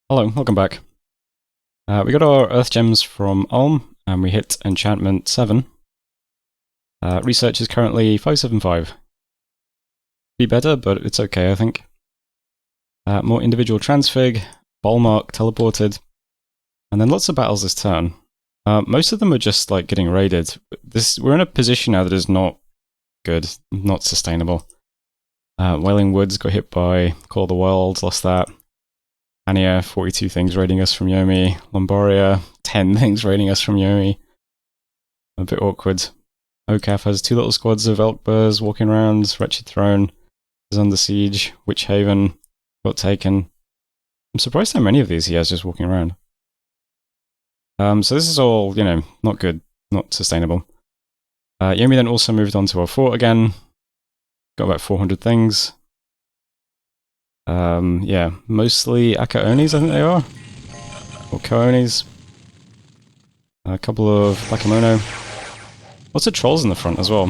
Hello, welcome back. We got our Earth Gems from Ulm, and we hit Enchantment 7. Research is currently 575. Be better, but it's okay, I think. More individual transfig, Bolmark teleported, and then lots of battles this turn. Most of them are just like getting raided. We're in a position now that is not good, not sustainable. Wailing Woods got hit by Call of the World, lost that. Ania, 42 things raiding us from Yomi. Lombaria, 10 things raiding us from Yomi. A bit awkward. Ocaf has 2 little squads of Elkburs walking around. Wretched Throne is under siege. Witch Haven got taken. I'm surprised how many of these he has just walking around. So this is all, not good, not sustainable. Yomi then also moved on to our fort again. Got about 400 things. Yeah, mostly Akaonis, I think they are. Or Koonis. A couple of Bakemono. Lots of trolls in the front as well.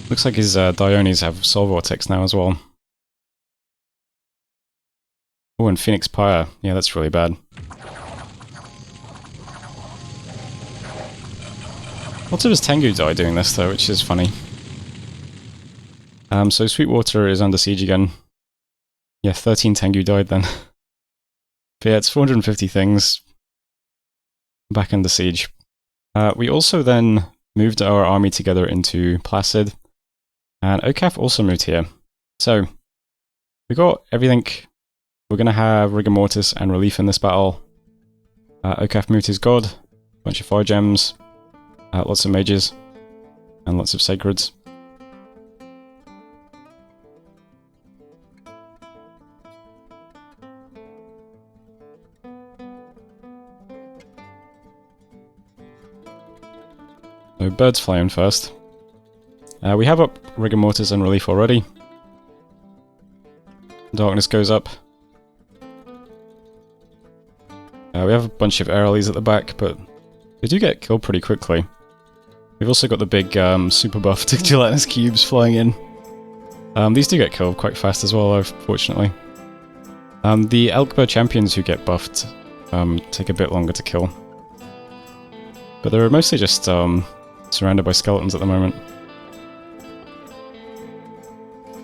Looks like his Dionis have Soul Vortex now as well. Oh, and Phoenix Pyre. Yeah, that's really bad. Lots of his Tengu die doing this though, which is funny. So Sweetwater is under siege again. Yeah, 13 Tengu died then. But yeah, it's 450 things. Back under siege. We also then moved our army together into Placid. And Ocaf also moved here. So, we got everything. We're going to have Rigor Mortis and Relief in this battle. Ocaf moved his god. Bunch of fire gems. Lots of mages, and lots of sacreds. So birds fly in first. We have up Rigor Mortis and Relief already. Darkness goes up. We have a bunch of Aerialies at the back, but they do get killed pretty quickly. We've also got the big super buff to gelatinous cubes flying in. These do get killed quite fast as well, fortunately. The Elkbur champions who get buffed take a bit longer to kill. But they're mostly just surrounded by skeletons at the moment.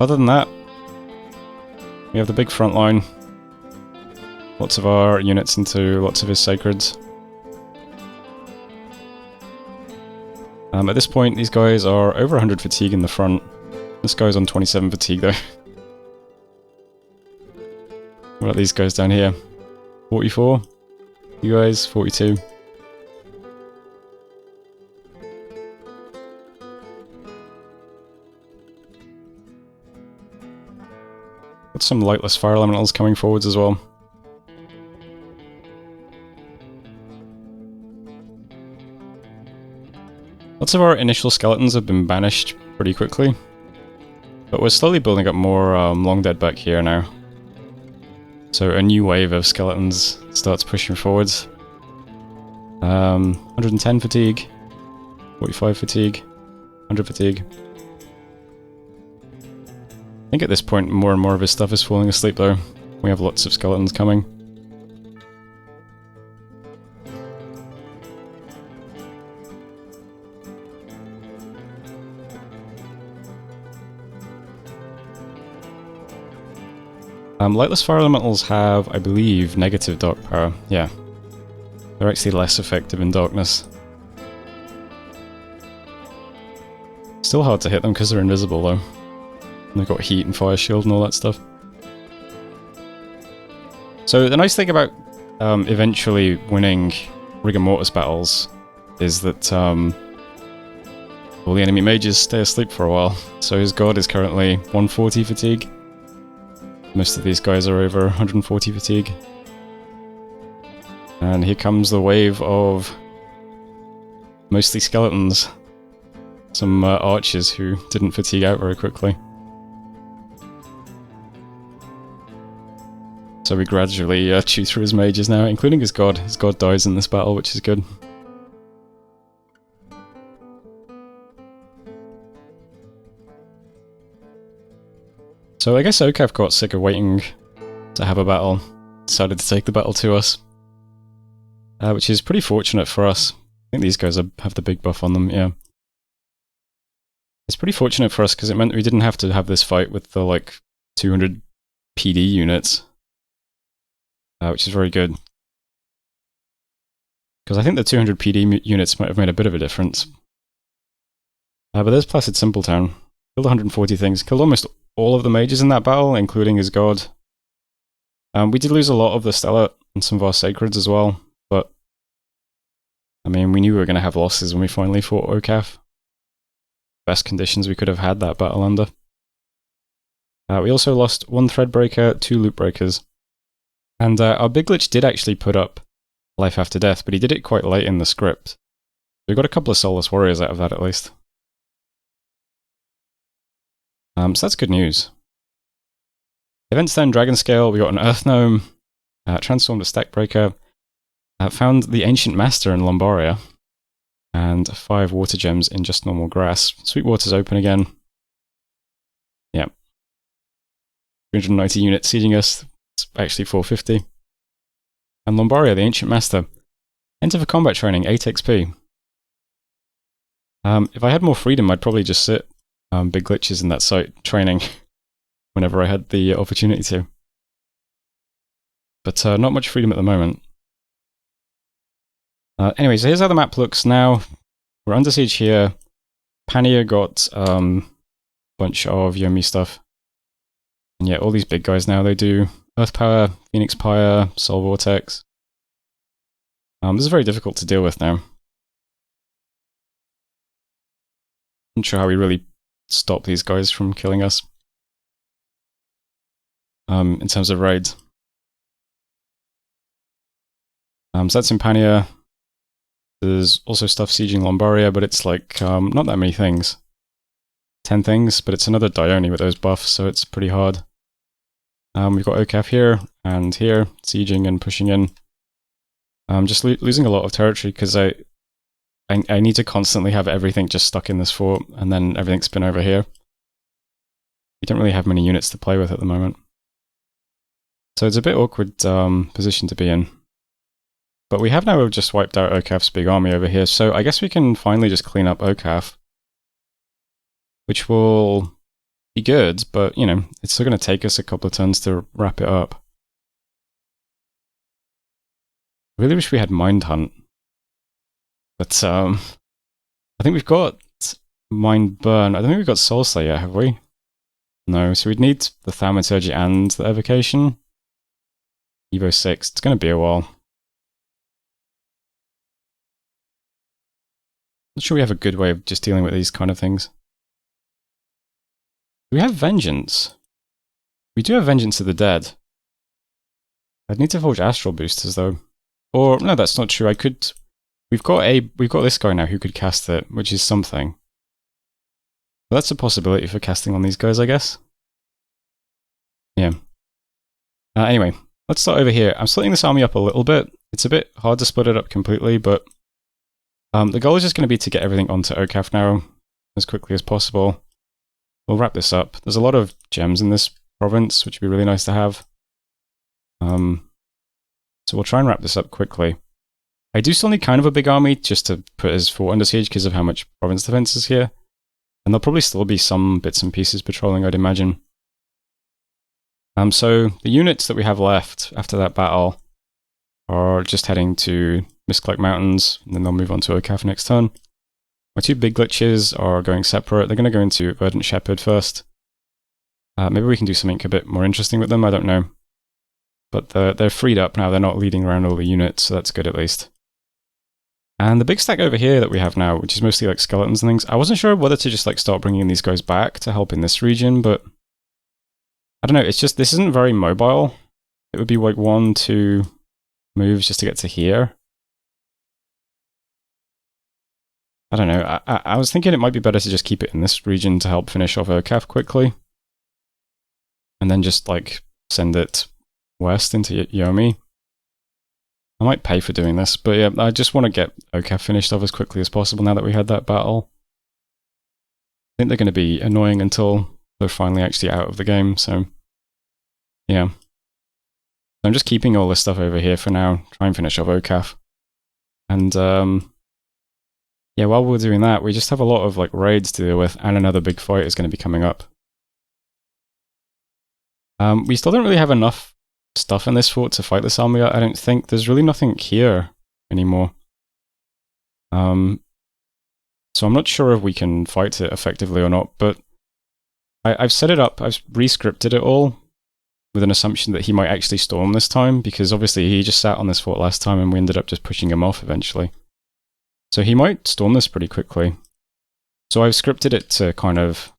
Other than that, we have the big front line. Lots of our units into lots of his sacreds. At this point, these guys are over 100 fatigue in the front. This guy's on 27 fatigue though. What about these guys down here? 44? You guys, 42. Got some lightless fire elementals coming forwards as well. Lots of our initial skeletons have been banished pretty quickly, but we're slowly building up more long dead back here now. So a new wave of skeletons starts pushing forwards. 110 fatigue, 45 fatigue, 100 fatigue. I think at this point more and more of his stuff is falling asleep though. We have lots of skeletons coming. Lightless fire elementals have, I believe, negative dark power. Yeah. They're actually less effective in darkness. Still hard to hit them because they're invisible though. And they've got heat and fire shield and all that stuff. So the nice thing about eventually winning Rigor Mortis battles is that all the enemy mages stay asleep for a while. So his god is currently 140 fatigue. Most of these guys are over 140 fatigue. And here comes the wave of mostly skeletons. Some archers who didn't fatigue out very quickly. So we gradually chew through his mages now, including his god. His god dies in this battle, which is good. So I guess Ocaf got sick of waiting to have a battle, decided to take the battle to us. Which is pretty fortunate for us. I think these guys have the big buff on them, yeah. It's pretty fortunate for us because it meant we didn't have to have this fight with the, like, 200 PD units. Which is very good. Because I think the 200 PD units might have made a bit of a difference. But there's Placid Simpletown. Killed 140 things. Killed almost all of the mages in that battle, including his god. We did lose a lot of the Stellate and some of our Sacreds as well, but I mean, we knew we were going to have losses when we finally fought Ocaf. Best conditions we could have had that battle under. We also lost 1 Threadbreaker, 2 Loop Breakers. And our Big Lich did actually put up Life After Death, but he did it quite late in the script. We got a couple of Soulless Warriors out of that at least. So that's good news. Events then, Dragon Scale, we got an Earth Gnome, transformed a Stackbreaker, found the Ancient Master in Lombaria, and 5 Water Gems in just normal grass. Sweetwater's open again. Yeah. 390 units sieging us. It's actually 450. And Lombaria, the Ancient Master. Enter for combat training, 8 XP. If I had more freedom, I'd probably just sit big glitches in that site training whenever I had the opportunity to. But not much freedom at the moment. Anyway, so here's how the map looks now. We're under siege here. Pania got a bunch of Yomi stuff. And yeah, all these big guys now, they do Earth Power, Phoenix Pyre, Soul Vortex. This is very difficult to deal with now. Not sure how we really stop these guys from killing us. In terms of raids. So that's in Pania. There's also stuff sieging Lombaria, but it's like, not that many things. 10 things, but it's another Dione with those buffs, so it's pretty hard. We've got Ocaf here, and here, sieging and pushing in. Just losing a lot of territory, because I need to constantly have everything just stuck in this fort, and then everything spin over here. We don't really have many units to play with at the moment. So it's a bit awkward position to be in. But we have now just wiped out Ocaf's big army over here, so I guess we can finally just clean up Ocaf. Which will be good, but, you know, it's still going to take us a couple of turns to wrap it up. I really wish we had Mind Hunt. But, I think we've got Mind Burn. I don't think we've got Soulslayer yet, have we? No, so we'd need the Thaumaturgy and the Evocation. Evo 6, it's going to be a while. Not sure we have a good way of just dealing with these kind of things. Do we have Vengeance? We do have Vengeance of the Dead. I'd need to forge Astral Boosters though. Or, no, that's not true. I could... We've got this guy now who could cast it, which is something. But that's a possibility for casting on these guys, I guess. Yeah. Anyway, let's start over here. I'm splitting this army up a little bit. It's a bit hard to split it up completely, but the goal is just going to be to get everything onto Ocaf now as quickly as possible. We'll wrap this up. There's a lot of gems in this province, which would be really nice to have. So we'll try and wrap this up quickly. I do still need kind of a big army just to put his fort under siege because of how much province defense is here. And there'll probably still be some bits and pieces patrolling, I'd imagine. So the units that we have left after that battle are just heading to Mistcloak Mountains, and then they'll move on to Ocaf next turn. My 2 big glitches are going separate. They're going to go into Verdant Shepherd first. Maybe we can do something a bit more interesting with them, I don't know. But they're freed up now, they're not leading around all the units, so that's good at least. And the big stack over here that we have now, which is mostly like skeletons and things, I wasn't sure whether to just like start bringing these guys back to help in this region, but I don't know, it's just, this isn't very mobile. It would be like 1, 2 moves just to get to here. I don't know, I was thinking it might be better to just keep it in this region to help finish off Ocaf quickly. And then just like send it west into Yomi. I might pay for doing this, but yeah, I just want to get Ocaf finished off as quickly as possible now that we had that battle. I think they're going to be annoying until they're finally actually out of the game, so yeah. I'm just keeping all this stuff over here for now, try and finish off Ocaf. And yeah, while we're doing that, we just have a lot of like raids to deal with, and another big fight is going to be coming up. We still don't really have enough stuff in this fort to fight this army. I don't think there's really nothing here anymore. So I'm not sure if we can fight it effectively or not, but I've set it up, I've re-scripted it all with an assumption that he might actually storm this time, because obviously he just sat on this fort last time and we ended up just pushing him off eventually. So he might storm this pretty quickly. So I've scripted it to kind of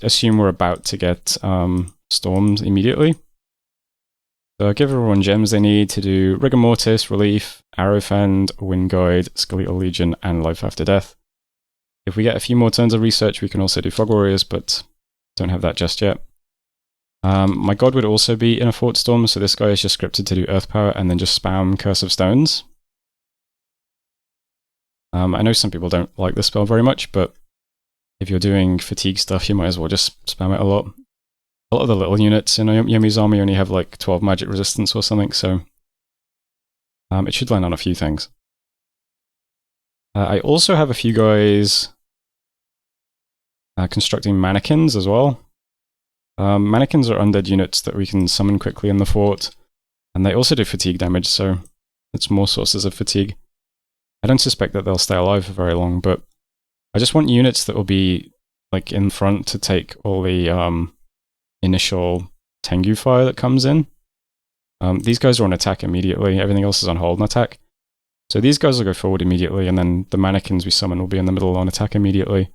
assume we're about to get stormed immediately. So I'll give everyone gems they need to do Rigor Mortis, Relief, Arrow Fend, Wind Guide, Skeletal Legion, and Life After Death. If we get a few more turns of research, we can also do Fog Warriors, but don't have that just yet. My god would also be in a Fort Storm, so this guy is just scripted to do Earth Power and then just spam Curse of Stones. I know some people don't like this spell very much, but if you're doing fatigue stuff, you might as well just spam it a lot. A lot of the little units in Yomi's army only have like 12 magic resistance or something, so it should land on a few things. I also have a few guys constructing mannequins as well. Mannequins are undead units that we can summon quickly in the fort, and they also do fatigue damage, so it's more sources of fatigue. I don't suspect that they'll stay alive for very long, but I just want units that will be like in front to take all the initial Tengu fire that comes in. These guys are on attack immediately, everything else is on hold and attack. So these guys will go forward immediately, and then the mannequins we summon will be in the middle on attack immediately.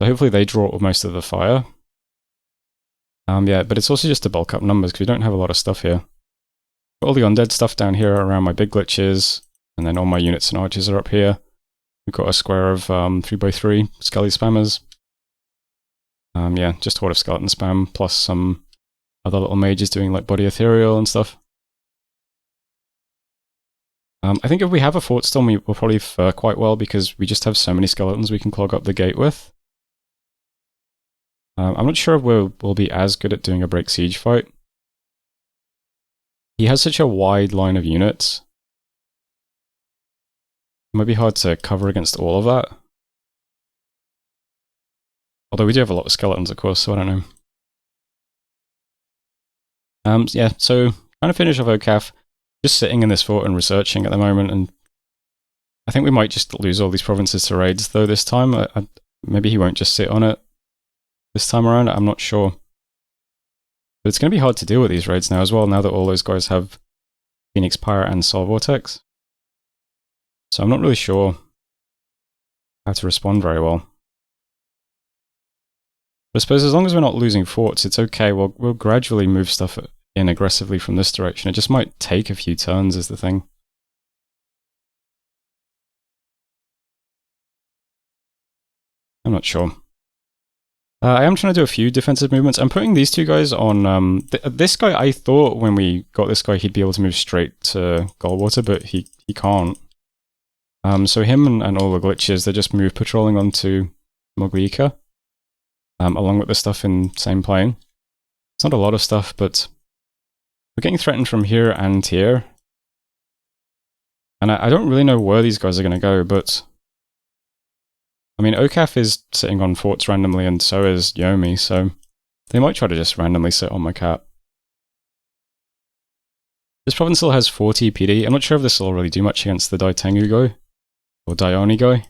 So hopefully they draw most of the fire. Yeah, but it's also just to bulk up numbers, because we don't have a lot of stuff here. Got all the undead stuff down here around my big glitches, and then all my units and archers are up here. We've got a square of 3x3 Skelly spammers. Yeah, just Horde of Skeleton spam, plus some other little mages doing like Body Ethereal and stuff. I think if we have a Fort Storm, we will probably fare quite well, because we just have so many skeletons we can clog up the gate with. I'm not sure if we'll be as good at doing a break siege fight. He has such a wide line of units. It might be hard to cover against all of that. Although we do have a lot of skeletons, of course, so I don't know. Yeah, so trying to finish off Ocaf, just sitting in this fort and researching at the moment, and I think we might just lose all these provinces to raids, though, this time. Maybe he won't just sit on it this time around, I'm not sure. But it's going to be hard to deal with these raids now as well, now that all those guys have Phoenix Pyre and Soul Vortex. So I'm not really sure how to respond very well. But I suppose as long as we're not losing forts, it's okay. We'll gradually move stuff in aggressively from this direction. It just might take a few turns is the thing. I'm not sure. I am trying to do a few defensive movements. I'm putting these two guys on... this guy, I thought when we got this guy, he'd be able to move straight to Goldwater, but he can't. So him and all the glitches, they just move patrolling onto Szumogliika, along with the stuff in same plane. It's not a lot of stuff, but we're getting threatened from here and here. And I don't really know where these guys are going to go, but... I mean, Ocaf is sitting on forts randomly, and so is Yomi, so they might try to just randomly sit on my cat. This province still has 40 PD. I'm not sure if this will really do much against the Dai Tengu guy, or Daioni guy.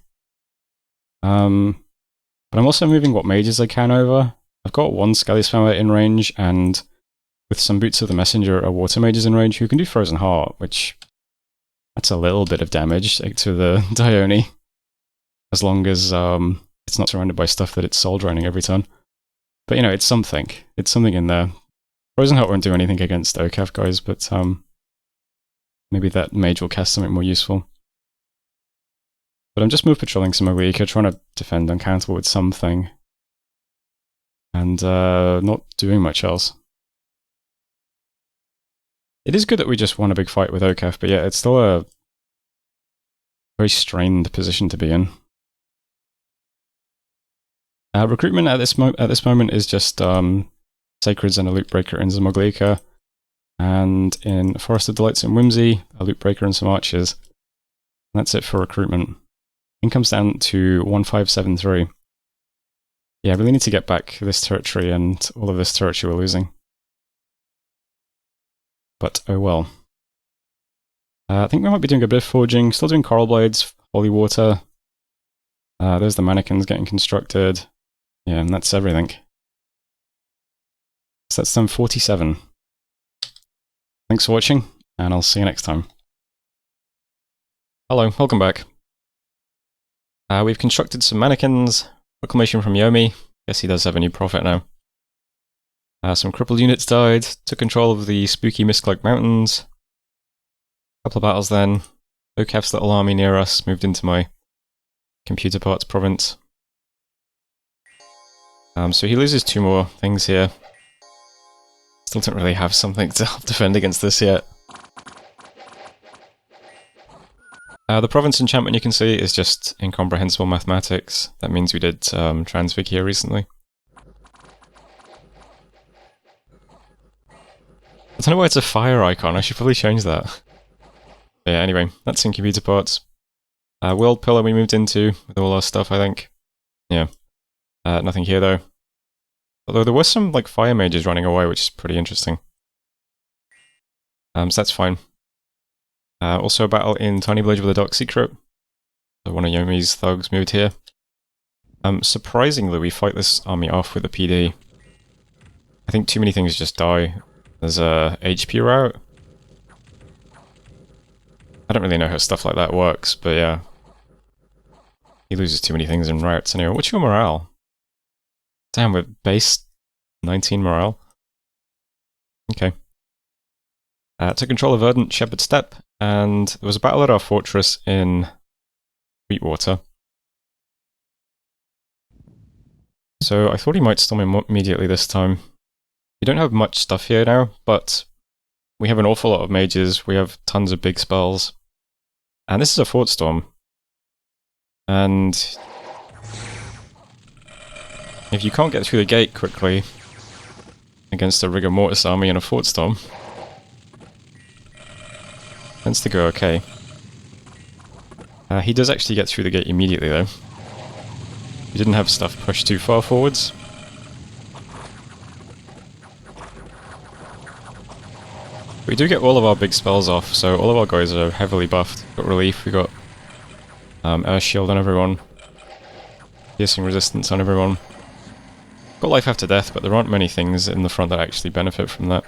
But I'm also moving what mages I can over. I've got one Skelly Spammer in range, and with some Boots of the Messenger, a Water Mage is in range who can do Frozen Heart, which... that's a little bit of damage to the Daioni. As long as it's not surrounded by stuff that it's soul draining every turn. But you know, it's something. It's something in there. Frozen Heart won't do anything against Ocaf guys, but maybe that mage will cast something more useful. But I'm just move patrolling Szumogliika, trying to defend uncountable with something. And not doing much else. It is good that we just won a big fight with Ocaf, but yeah, it's still a very strained position to be in. Recruitment at this moment is just Sacreds and a Loot Breaker in Szumogliika, and in Forest of Delights in Whimsy, a Loot Breaker and some Archers. And that's it for recruitment. Income's down to 1573. Yeah, I really need to get back this territory and all of this territory we're losing. But oh well. I think we might be doing a bit of forging, still doing coral blades, holy water. There's the mannequins getting constructed. Yeah, and that's everything. So that's done 47. Thanks for watching, and I'll see you next time. Hello, welcome back. We've constructed some mannequins. Proclamation from Yomi. Guess he does have a new prophet now. Some crippled units died. Took control of the spooky Mist-Cloak Mountains. Couple of battles then. Ocaf's little army near us moved into my computer parts province. So he loses 2 more things here. Still don't really have something to help defend against this yet. The province enchantment you can see is just incomprehensible mathematics. That means we did transfig here recently. I don't know why it's a fire icon, I should probably change that. But yeah, anyway, that's in computer parts. World pillar we moved into with all our stuff, I think. Yeah. Nothing here though. Although there were some like fire mages running away, which is pretty interesting. So that's fine. Also a battle in Tiny Village with a Dark Secret. So one of Yomi's thugs moved here. Surprisingly, we fight this army off with a PD. I think too many things just die. There's a HP route. I don't really know how stuff like that works, but yeah. He loses too many things in routes anyway. What's your morale? Damn, we're base 19 morale. Okay. Took control of Verdant Shepherd Steppe, and there was a battle at our fortress in Sweetwater. So I thought he might storm him immediately this time. We don't have much stuff here now, but we have an awful lot of mages, we have tons of big spells. And this is a fort storm. And if you can't get through the gate quickly against a rigor mortis army in a fort storm, tends to go okay. He does actually get through the gate immediately though. We didn't have stuff pushed too far forwards. We do get all of our big spells off, so all of our guys are heavily buffed. Got relief, we got air shield on everyone. Piercing resistance on everyone. Got life after death, but there aren't many things in the front that actually benefit from that.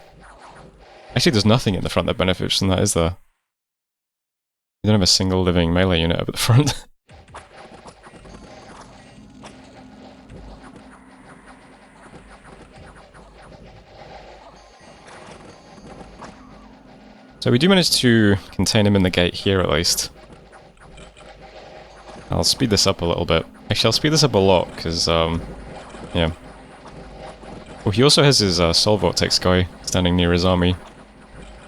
Actually, there's nothing in the front that benefits from that, is there? You don't have a single living melee unit up at the front. So we do manage to contain him in the gate here at least. I'll speed this up a little bit. Actually, I'll speed this up a lot, because, yeah. Well, he also has his Soul Vortex guy standing near his army.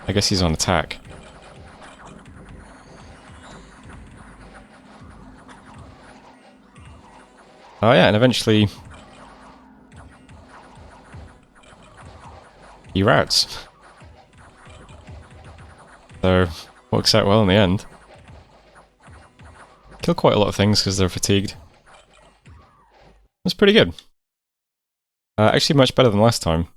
I guess he's on attack. Oh yeah, and eventually he routs. So, works out well in the end. Kill quite a lot of things because they're fatigued. That's pretty good. Actually much better than last time.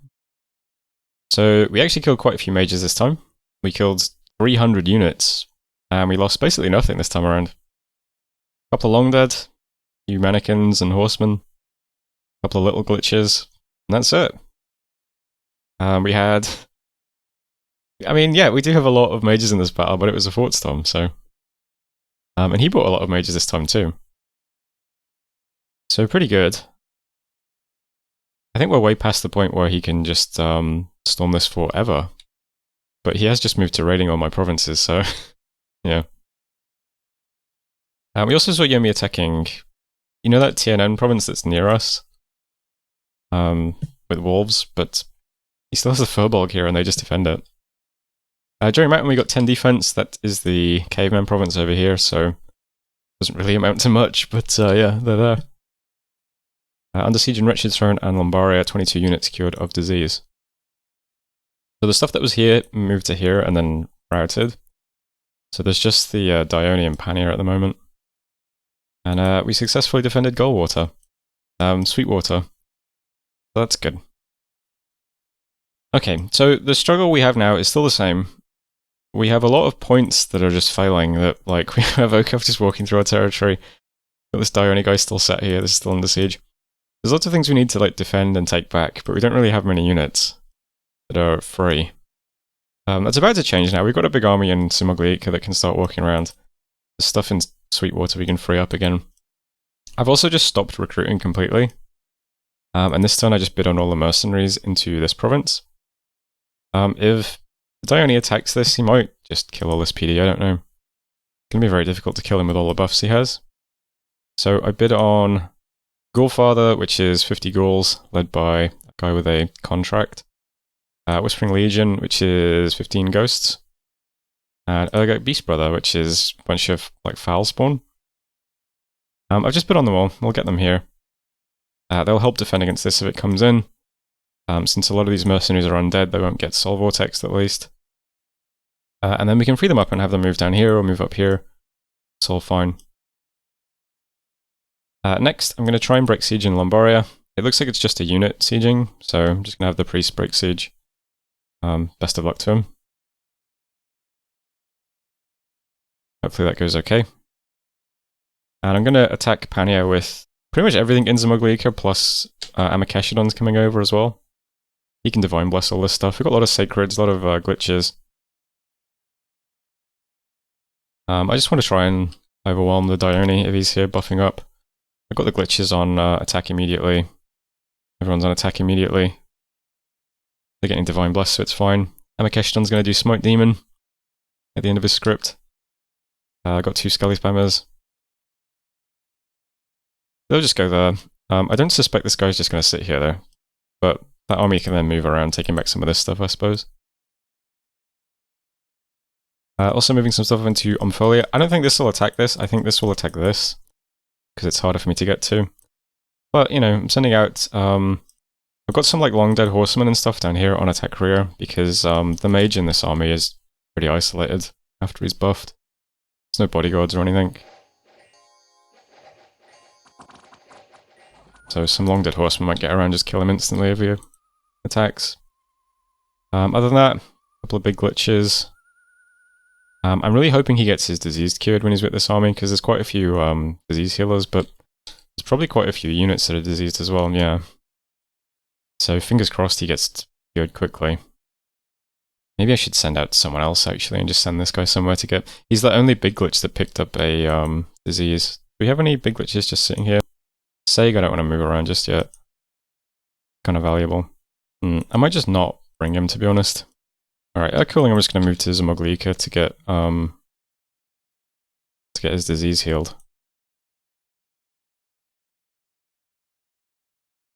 So, we actually killed quite a few mages this time. We killed 300 units, and we lost basically nothing this time around. A couple of long dead, a few mannequins and horsemen, a couple of little glitches, and that's it. We had... I mean, yeah, we do have a lot of mages in this battle, but it was a fort storm, so... and he brought a lot of mages this time too. So pretty good. I think we're way past the point where he can just storm this forever. But he has just moved to raiding all my provinces, so... yeah. We also saw Yomi attacking... You know that TNN province that's near us? With wolves, but... He still has a Furbolg here and they just defend it. During Mountain we got 10 defense, that is the Caveman province over here, so doesn't really amount to much, but yeah, they're there. Under siege in Wretched Throne and Lombaria, 22 units cured of disease. So the stuff that was here moved to here and then routed. So there's just the Dione and Pania at the moment. And we successfully defended Goldwater. Sweetwater. So that's good. Okay, so the struggle we have now is still the same. We have a lot of points that are just failing, that like we have Ocaf just walking through our territory. Got this Dione guy still sat here, this is still under siege. There's lots of things we need to like defend and take back, but we don't really have many units that are free. That's about to change now. We've got a big army in Szumogliika that can start walking around. There's stuff in Sweetwater we can free up again. I've also just stopped recruiting completely. And this turn I just bid on all the mercenaries into this province. If Dione attacks this, he might just kill all this PD, I don't know. It's going to be very difficult to kill him with all the buffs he has. So I bid on Ghoulfather, which is 50 ghouls, led by a guy with a contract. Whispering Legion, which is 15 ghosts. And Urgot Beastbrother, which is a bunch of like foul spawn. I've just bid on them all, we'll get them here. They'll help defend against this if it comes in. Since a lot of these mercenaries are undead, they won't get Soul Vortex at least. And then we can free them up and have them move down here or move up here. It's all fine. Next, I'm going to try and break siege in Lombaria. It looks like it's just a unit sieging, so I'm just going to have the priest break siege. Best of luck to him. Hopefully that goes okay. And I'm going to attack Pania with pretty much everything in Szumogliika, plus Amakeshadon's coming over as well. He can Divine Bless all this stuff. We've got a lot of Sacreds, a lot of glitches. I just want to try and overwhelm the Dione if he's here buffing up. I've got the glitches on attack immediately. Everyone's on attack immediately. They're getting Divine Bless, so it's fine. Amakeshadon's going to do Smoke Demon at the end of his script. I've got 2 Skelly Spammers. They'll just go there. I don't suspect this guy's just going to sit here though. But that army can then move around, taking back some of this stuff, I suppose. Also moving some stuff into Omphalia. I don't think this will attack this. I think this will attack this, because it's harder for me to get to. But, you know, I'm sending out... I've got some like long dead horsemen and stuff down here on attack rear, because the mage in this army is pretty isolated after he's buffed. There's no bodyguards or anything. So some long dead horsemen might get around, just kill him instantly if he attacks. Other than that, a couple of big glitches. I'm really hoping he gets his disease cured when he's with this army, because there's quite a few disease healers, but there's probably quite a few units that are diseased as well, yeah. So fingers crossed he gets cured quickly. Maybe I should send out someone else actually, and just send this guy somewhere to get... He's the only big glitch that picked up a disease. Do we have any big glitches just sitting here? Sag, I don't want to move around just yet. Kind of valuable. I might just not bring him, to be honest. Alright, cooling, I'm just going to move to Szumogliika to get his disease healed.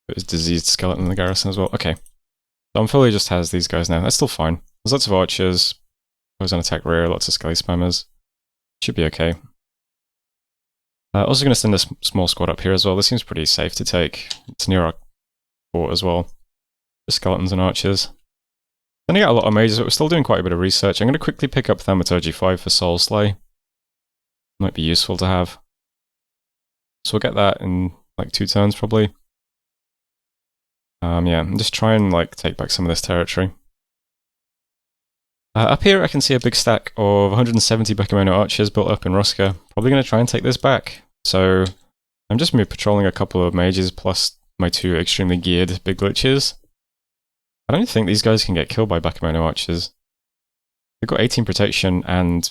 Put his diseased skeleton in the garrison as well. Okay. So Omphalia just has these guys now. That's still fine. There's lots of archers. Goes on attack rear, lots of Skelly Spammers. Should be okay. Also going to send a small squad up here as well. This seems pretty safe to take. It's near our fort as well. Just skeletons and archers. Sending out a lot of mages, but we're still doing quite a bit of research. I'm going to quickly pick up Thaumaturgy 5 for Soul Slay. Might be useful to have. So we'll get that in like 2 turns probably. Yeah, and just try and like take back some of this territory. Up here I can see a big stack of 170 Bakemono archers built up in Ruska. Probably going to try and take this back. So I'm just patrolling a couple of mages plus my 2 extremely geared big glitches. I don't think these guys can get killed by Bakemono archers. They've got 18 protection and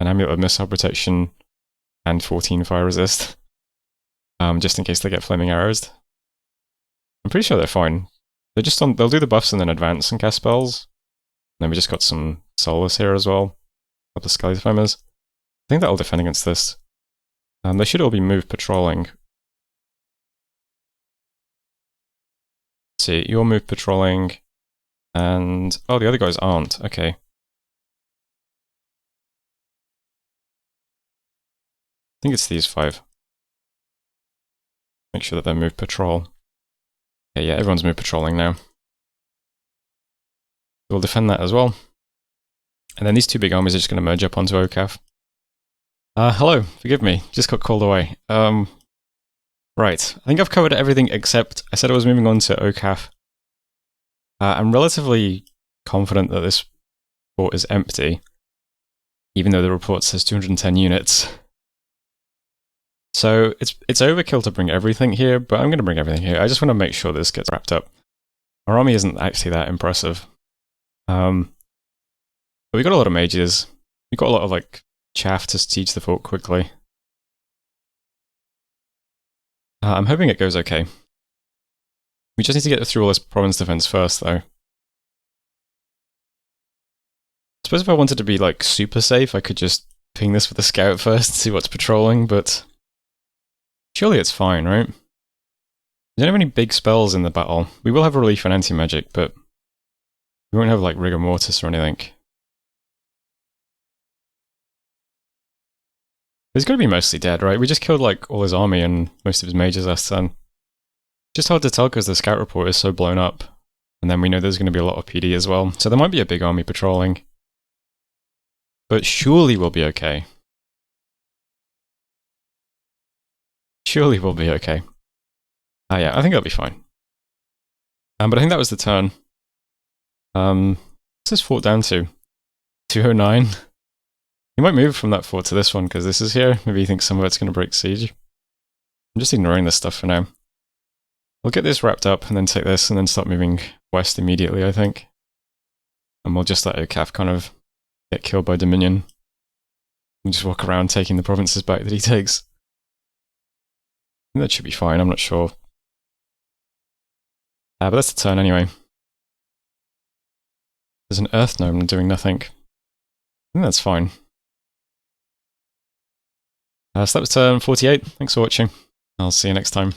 an amulet of missile protection and 14 fire resist. Just in case they get flaming arrows. I'm pretty sure they're fine. They're just on. They'll do the buffs and then advance and cast spells. And then we just got some Soulless here as well. A couple of Skelly Spammers. I think that'll defend against this. They should all be moved patrolling. Let's see, you'll move patrolling. And... oh, the other guys aren't. Okay. I think it's these 5. Make sure that they move patrol. Okay, yeah, everyone's moved patrolling now. We'll defend that as well. And then these two big armies are just going to merge up onto Ocaf. Hello, forgive me, just got called away. Right, I think I've covered everything except I said I was moving on to Ocaf. I'm relatively confident that this fort is empty, even though the report says 210 units. So it's overkill to bring everything here, but I'm going to bring everything here. I just want to make sure this gets wrapped up. Our army isn't actually that impressive. But we got a lot of mages. We got a lot of like chaff to siege the fort quickly. I'm hoping it goes okay. We just need to get through all this province defense first, though. I suppose if I wanted to be like super safe, I could just ping this with a scout first and see what's patrolling, but surely it's fine, right? We don't have any big spells in the battle. We will have relief and anti-magic, but we won't have like rigor mortis or anything. He's got to be mostly dead, right? We just killed like all his army and most of his mages last turn. Just hard to tell because the scout report is so blown up. And then we know there's going to be a lot of PD as well. So there might be a big army patrolling. But surely we'll be okay. Surely we'll be okay. Yeah, I think it'll be fine. But I think that was the turn. What's this fort down to? 209? He might move from that fort to this one because this is here. Maybe he thinks some of it's going to break siege. I'm just ignoring this stuff for now. We'll get this wrapped up and then take this and then start moving west immediately, I think. And we'll just let Ocaf kind of get killed by Dominion. And just walk around taking the provinces back that he takes. I think that should be fine, I'm not sure. But that's the turn anyway. There's an Earth Gnome doing nothing. I think that's fine. So that was turn 48. Thanks for watching. I'll see you next time.